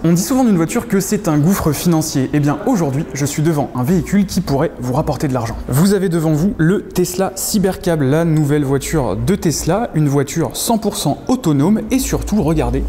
On dit souvent d'une voiture que c'est un gouffre financier. Eh bien aujourd'hui, je suis devant un véhicule qui pourrait vous rapporter de l'argent. Vous avez devant vous le Tesla Cybercab, la nouvelle voiture de Tesla, une voiture 100% autonome et surtout, regardez,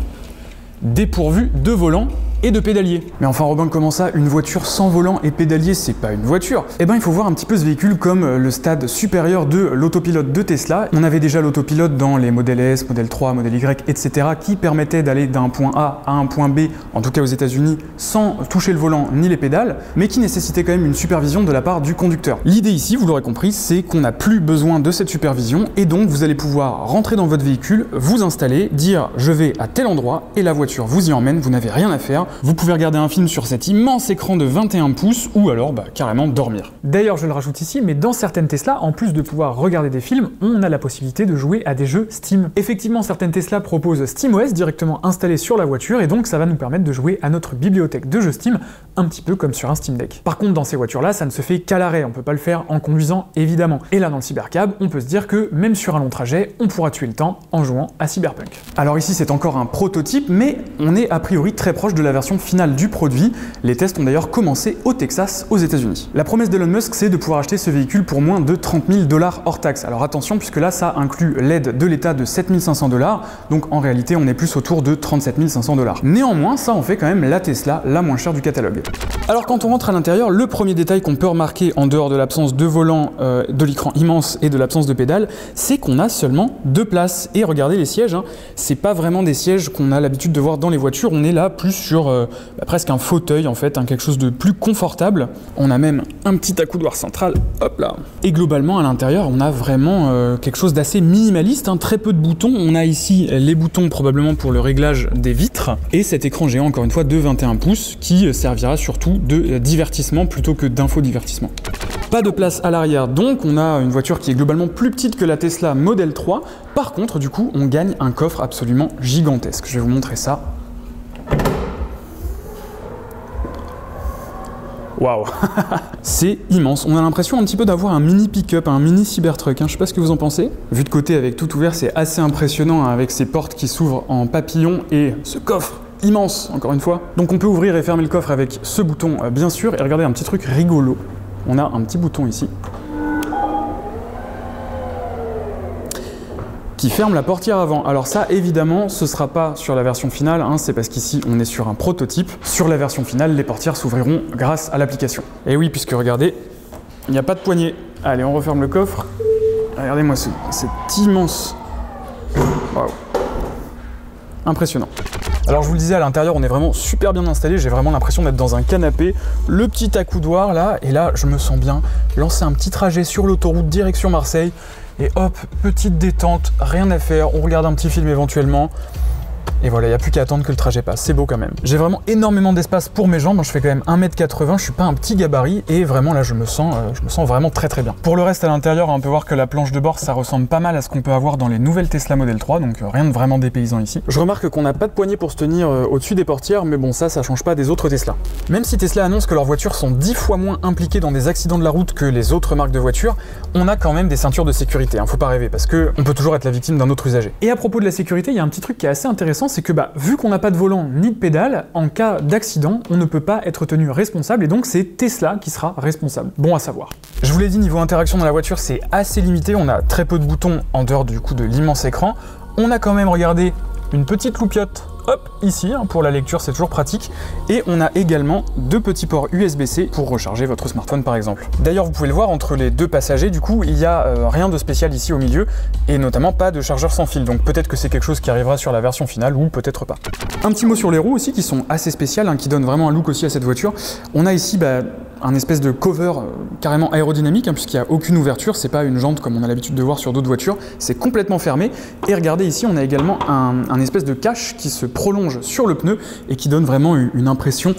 dépourvue de volant et de pédalier. Mais enfin Robin, comment ça, une voiture sans volant et pédalier, c'est pas une voiture? Eh ben il faut voir un petit peu ce véhicule comme le stade supérieur de l'autopilote de Tesla. On avait déjà l'autopilote dans les modèles S, modèle 3, modèle Y, etc. qui permettaient d'aller d'un point A à un point B, en tout cas aux États-Unis, sans toucher le volant ni les pédales, mais qui nécessitait quand même une supervision de la part du conducteur. L'idée ici, vous l'aurez compris, c'est qu'on n'a plus besoin de cette supervision et donc vous allez pouvoir rentrer dans votre véhicule, vous installer, dire je vais à tel endroit et la voiture vous y emmène, vous n'avez rien à faire. Vous pouvez regarder un film sur cet immense écran de 21 pouces ou alors carrément dormir. D'ailleurs, je le rajoute ici, mais dans certaines Tesla, en plus de pouvoir regarder des films, on a la possibilité de jouer à des jeux Steam. Effectivement, certaines Tesla proposent SteamOS directement installé sur la voiture et donc ça va nous permettre de jouer à notre bibliothèque de jeux Steam, un petit peu comme sur un Steam Deck. Par contre, dans ces voitures-là, ça ne se fait qu'à l'arrêt, on peut pas le faire en conduisant, évidemment. Et là, dans le Cybercab, on peut se dire que même sur un long trajet, on pourra tuer le temps en jouant à Cyberpunk. Alors ici, c'est encore un prototype, mais on est a priori très proche de la version finale du produit. Les tests ont d'ailleurs commencé au Texas, aux États-Unis. La promesse d'Elon Musk, c'est de pouvoir acheter ce véhicule pour moins de 30 000 $ hors taxe. Alors attention, puisque là, ça inclut l'aide de l'État de 7 500 $, donc en réalité, on est plus autour de 37 500 $. Néanmoins, ça en fait quand même la Tesla la moins chère du catalogue. Alors quand on rentre à l'intérieur, le premier détail qu'on peut remarquer en dehors de l'absence de volant, de l'écran immense et de l'absence de pédale, c'est qu'on a seulement 2 places. Et regardez les sièges, hein, c'est pas vraiment des sièges qu'on a l'habitude de voir dans les voitures, on est là plus sur presque un fauteuil en fait, hein, quelque chose de plus confortable. On a même un petit accoudoir central, hop là. Et globalement à l'intérieur, on a vraiment quelque chose d'assez minimaliste, hein, très peu de boutons. On a ici les boutons probablement pour le réglage des vitres et cet écran géant encore une fois de 21 pouces qui servira surtout de divertissement plutôt que d'infodivertissement. Pas de place à l'arrière, donc on a une voiture qui est globalement plus petite que la Tesla Model 3. Par contre, du coup, on gagne un coffre absolument gigantesque. Je vais vous montrer ça. Waouh. C'est immense, on a l'impression un petit peu d'avoir un mini pick-up, un mini Cybertruck, hein. Je sais pas ce que vous en pensez. Vu de côté avec tout ouvert, c'est assez impressionnant, hein, avec ces portes qui s'ouvrent en papillon et ce coffre immense, encore une fois. Donc on peut ouvrir et fermer le coffre avec ce bouton, bien sûr, et regardez un petit truc rigolo. On a un petit bouton ici qui ferme la portière avant. Alors ça, évidemment, ce sera pas sur la version finale, hein, c'est parce qu'ici, on est sur un prototype. Sur la version finale, les portières s'ouvriront grâce à l'application. Et oui, puisque regardez, il n'y a pas de poignée. Allez, on referme le coffre. Regardez-moi cet immense... Waouh. Impressionnant. Alors je vous le disais, à l'intérieur, on est vraiment super bien installé. J'ai vraiment l'impression d'être dans un canapé. Le petit accoudoir là, et là, je me sens bien. Lancer un petit trajet sur l'autoroute direction Marseille. Et hop, petite détente, rien à faire, on regarde un petit film éventuellement. Et voilà, il n'y a plus qu'à attendre que le trajet passe, c'est beau quand même. J'ai vraiment énormément d'espace pour mes jambes, je fais quand même 1,80 m, je suis pas un petit gabarit, et vraiment là je me sens vraiment très très bien. Pour le reste à l'intérieur, on peut voir que la planche de bord, ça ressemble pas mal à ce qu'on peut avoir dans les nouvelles Tesla Model 3, donc rien de vraiment dépaysant ici. Je remarque qu'on n'a pas de poignée pour se tenir au-dessus des portières, mais bon ça change pas des autres Tesla. Même si Tesla annonce que leurs voitures sont 10 fois moins impliquées dans des accidents de la route que les autres marques de voitures, on a quand même des ceintures de sécurité, hein, faut pas rêver, parce que on peut toujours être la victime d'un autre usager. Et à propos de la sécurité, il y a un petit truc qui est assez intéressant, c'est que vu qu'on n'a pas de volant ni de pédale, en cas d'accident, on ne peut pas être tenu responsable et donc c'est Tesla qui sera responsable. Bon à savoir. Je vous l'ai dit, niveau interaction dans la voiture, c'est assez limité, on a très peu de boutons en dehors du coup de l'immense écran. On a quand même, regardé, une petite loupiote, hop, ici, hein, pour la lecture, c'est toujours pratique. Et on a également 2 petits ports USB-C pour recharger votre smartphone par exemple. D'ailleurs, vous pouvez le voir, entre les 2 passagers, du coup, il n'y a rien de spécial ici au milieu, et notamment pas de chargeur sans fil. Donc peut-être que c'est quelque chose qui arrivera sur la version finale, ou peut-être pas. Un petit mot sur les roues aussi, qui sont assez spéciales, hein, qui donnent vraiment un look aussi à cette voiture. On a ici un espèce de cover carrément aérodynamique, hein, puisqu'il n'y a aucune ouverture, c'est pas une jante comme on a l'habitude de voir sur d'autres voitures, c'est complètement fermé. Et regardez ici, on a également un espèce de cache qui se prolonge sur le pneu et qui donne vraiment une impression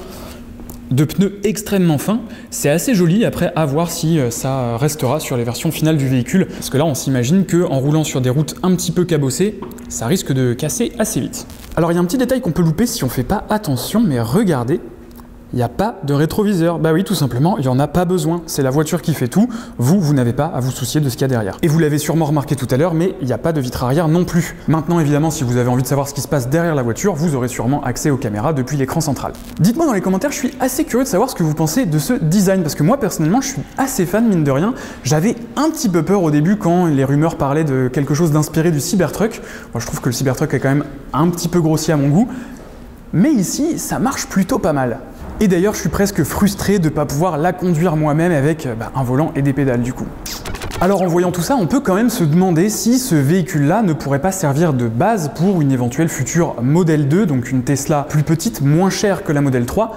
de pneus extrêmement fins. C'est assez joli, après à voir si ça restera sur les versions finales du véhicule, parce que là on s'imagine qu'en roulant sur des routes un petit peu cabossées, ça risque de casser assez vite. Alors il y a un petit détail qu'on peut louper si on fait pas attention, mais regardez il n'y a pas de rétroviseur. Bah oui, tout simplement, il n'y en a pas besoin. C'est la voiture qui fait tout. Vous n'avez pas à vous soucier de ce qu'il y a derrière. Et vous l'avez sûrement remarqué tout à l'heure, mais il n'y a pas de vitre arrière non plus. Maintenant, évidemment, si vous avez envie de savoir ce qui se passe derrière la voiture, vous aurez sûrement accès aux caméras depuis l'écran central. Dites-moi dans les commentaires, je suis assez curieux de savoir ce que vous pensez de ce design, parce que moi, personnellement, je suis assez fan, mine de rien. J'avais un petit peu peur au début quand les rumeurs parlaient de quelque chose d'inspiré du Cybertruck. Moi, je trouve que le Cybertruck est quand même un petit peu grossier à mon goût. Mais ici, ça marche plutôt pas mal. Et d'ailleurs, je suis presque frustré de ne pas pouvoir la conduire moi-même avec un volant et des pédales du coup. Alors en voyant tout ça, on peut quand même se demander si ce véhicule-là ne pourrait pas servir de base pour une éventuelle future Model 2, donc une Tesla plus petite, moins chère que la Model 3.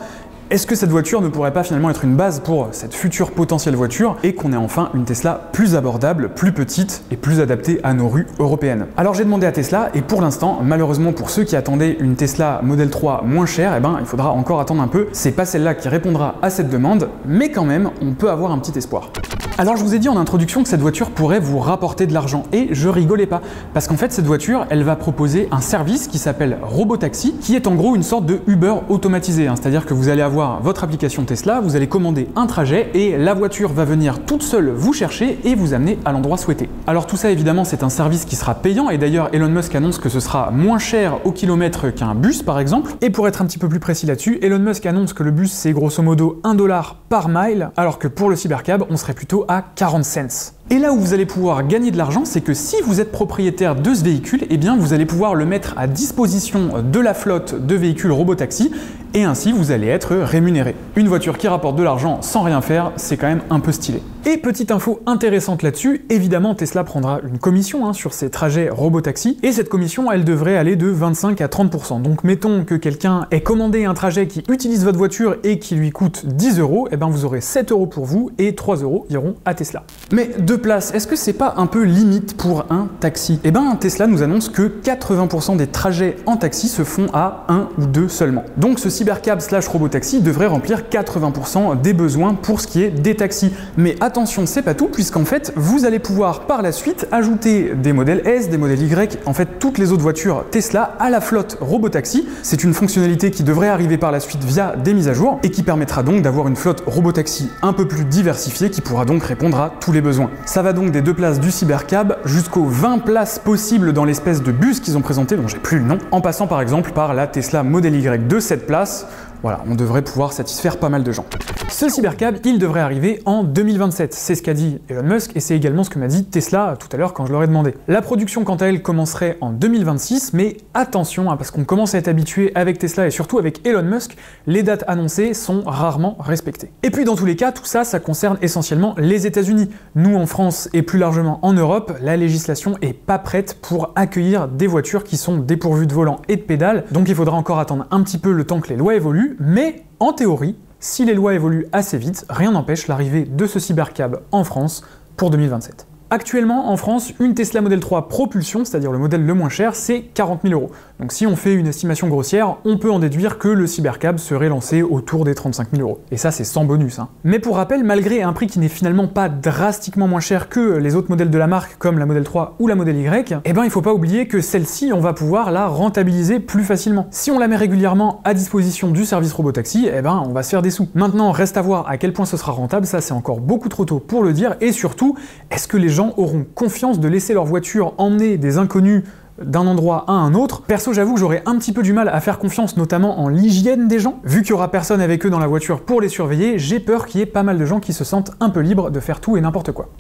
Est-ce que cette voiture ne pourrait pas finalement être une base pour cette future potentielle voiture et qu'on ait enfin une Tesla plus abordable, plus petite et plus adaptée à nos rues européennes? Alors j'ai demandé à Tesla et pour l'instant, malheureusement pour ceux qui attendaient une Tesla Model 3 moins chère, il faudra encore attendre un peu. C'est pas celle-là qui répondra à cette demande, mais quand même, on peut avoir un petit espoir. Alors je vous ai dit en introduction que cette voiture pourrait vous rapporter de l'argent et je rigolais pas parce qu'en fait cette voiture elle va proposer un service qui s'appelle Robotaxi qui est en gros une sorte de Uber automatisé, c'est-à-dire que vous allez avoir votre application Tesla, vous allez commander un trajet et la voiture va venir toute seule vous chercher et vous amener à l'endroit souhaité. Alors tout ça évidemment c'est un service qui sera payant et d'ailleurs Elon Musk annonce que ce sera moins cher au kilomètre qu'un bus par exemple. Et pour être un petit peu plus précis là-dessus, Elon Musk annonce que le bus c'est grosso modo $1 par mile alors que pour le Cybercab on serait plutôt à 40 cents. Et là où vous allez pouvoir gagner de l'argent, c'est que si vous êtes propriétaire de ce véhicule, eh bien vous allez pouvoir le mettre à disposition de la flotte de véhicules Robotaxi et ainsi vous allez être rémunéré. Une voiture qui rapporte de l'argent sans rien faire, c'est quand même un peu stylé. Et petite info intéressante là-dessus, évidemment Tesla prendra une commission sur ces trajets Robotaxi et cette commission elle devrait aller de 25 à 30%. Donc mettons que quelqu'un ait commandé un trajet qui utilise votre voiture et qui lui coûte 10 €, eh ben vous aurez 7 € pour vous et 3 € iront à Tesla. Mais de place, est-ce que c'est pas un peu limite pour un taxi? Eh ben Tesla nous annonce que 80% des trajets en taxi se font à 1 ou 2 seulement. Donc ce Cybercab / Robotaxi devrait remplir 80% des besoins pour ce qui est des taxis. Mais attention, c'est pas tout, puisqu'en fait, vous allez pouvoir par la suite ajouter des modèles S, des modèles Y, en fait toutes les autres voitures Tesla à la flotte Robotaxi. C'est une fonctionnalité qui devrait arriver par la suite via des mises à jour et qui permettra donc d'avoir une flotte Robotaxi un peu plus diversifiée qui pourra donc répondre à tous les besoins. Ça va donc des 2 places du Cybercab jusqu'aux 20 places possibles dans l'espèce de bus qu'ils ont présenté, dont j'ai plus le nom, en passant par exemple par la Tesla Model Y de 7 places. Voilà, on devrait pouvoir satisfaire pas mal de gens. Ce Cybercab, il devrait arriver en 2027. C'est ce qu'a dit Elon Musk et c'est également ce que m'a dit Tesla tout à l'heure quand je leur ai demandé. La production, quant à elle, commencerait en 2026, mais attention, parce qu'on commence à être habitué avec Tesla et surtout avec Elon Musk, les dates annoncées sont rarement respectées. Et puis dans tous les cas, tout ça, ça concerne essentiellement les États-Unis. Nous, en France et plus largement en Europe, la législation est pas prête pour accueillir des voitures qui sont dépourvues de volant et de pédales, donc il faudra encore attendre un petit peu le temps que les lois évoluent. Mais en théorie, si les lois évoluent assez vite, rien n'empêche l'arrivée de ce Cybercab en France pour 2027. Actuellement, en France, une Tesla Model 3 propulsion, c'est-à-dire le modèle le moins cher, c'est 40 000 €. Donc si on fait une estimation grossière, on peut en déduire que le Cybercab serait lancé autour des 35 000 €. Et ça, c'est sans bonus. Mais pour rappel, malgré un prix qui n'est finalement pas drastiquement moins cher que les autres modèles de la marque, comme la Model 3 ou la Model Y, il faut pas oublier que celle-ci, on va pouvoir la rentabiliser plus facilement. Si on la met régulièrement à disposition du service Robotaxi, on va se faire des sous. Maintenant, reste à voir à quel point ce sera rentable, ça c'est encore beaucoup trop tôt pour le dire, et surtout, est-ce que les gens auront confiance de laisser leur voiture emmener des inconnus d'un endroit à un autre? Perso, j'avoue que j'aurais un petit peu du mal à faire confiance, notamment en l'hygiène des gens. Vu qu'il y aura personne avec eux dans la voiture pour les surveiller, j'ai peur qu'il y ait pas mal de gens qui se sentent un peu libres de faire tout et n'importe quoi.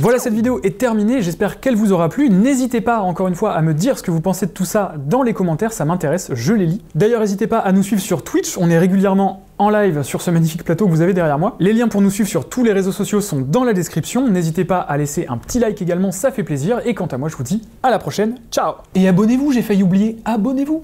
Voilà, cette vidéo est terminée, j'espère qu'elle vous aura plu. N'hésitez pas, encore une fois, à me dire ce que vous pensez de tout ça dans les commentaires, ça m'intéresse, je les lis. D'ailleurs, n'hésitez pas à nous suivre sur Twitch, on est régulièrement en live sur ce magnifique plateau que vous avez derrière moi. Les liens pour nous suivre sur tous les réseaux sociaux sont dans la description. N'hésitez pas à laisser un petit like également, ça fait plaisir. Et quant à moi, je vous dis à la prochaine, ciao! Et abonnez-vous, j'ai failli oublier, abonnez-vous!